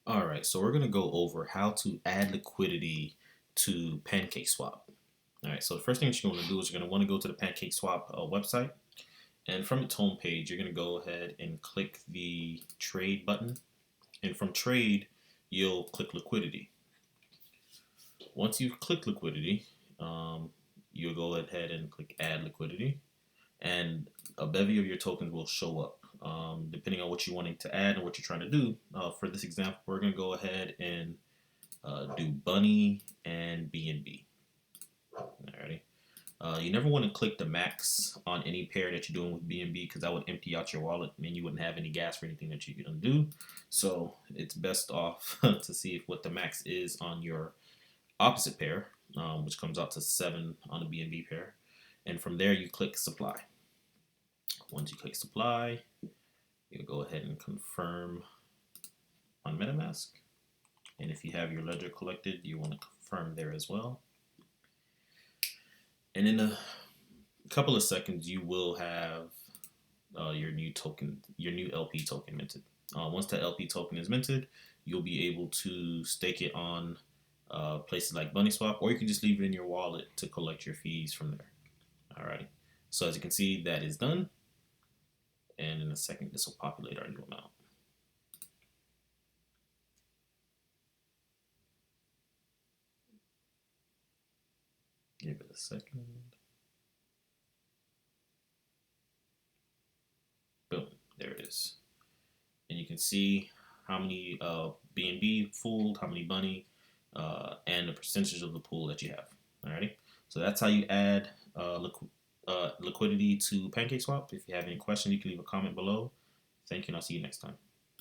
All right, so we're going to go over how to add liquidity to pancake swap. All right, so the first thing that you're going to do is you're going to want to go to the pancake swap website, and from its homepage, you're going to go ahead and click the trade button, and from trade, you'll click liquidity. Once you've clicked liquidity, you'll go ahead and click add liquidity, and a bevy of your tokens will show up. Depending on what you're wanting to add and what you're trying to do. For this example, we're going to go ahead and do bunny and BNB. Alrighty. You never want to click the max on any pair that you're doing with BNB because that would empty out your wallet and you wouldn't have any gas for anything that you're going to do. So it's best off to see what the max is on your opposite pair, which comes out to 7 on the BNB pair. And from there, you click supply. Once you click supply, you'll go ahead and confirm on MetaMask. And if you have your ledger collected, you want to confirm there as well. And in a couple of seconds, you will have your new token, your new LP token minted. Once the LP token is minted, you'll be able to stake it on places like BunnySwap, or you can just leave it in your wallet to collect your fees from there. Alrighty. So as you can see, that is done. And in a second, this will populate our new amount. Give it a second. Boom, there it is. And you can see how many BNB fooled, how many bunny, and the percentage of the pool that you have. Alrighty. So that's how you add liquidity to PancakeSwap. If you have any questions, you can leave a comment below. Thank you, and I'll see you next time.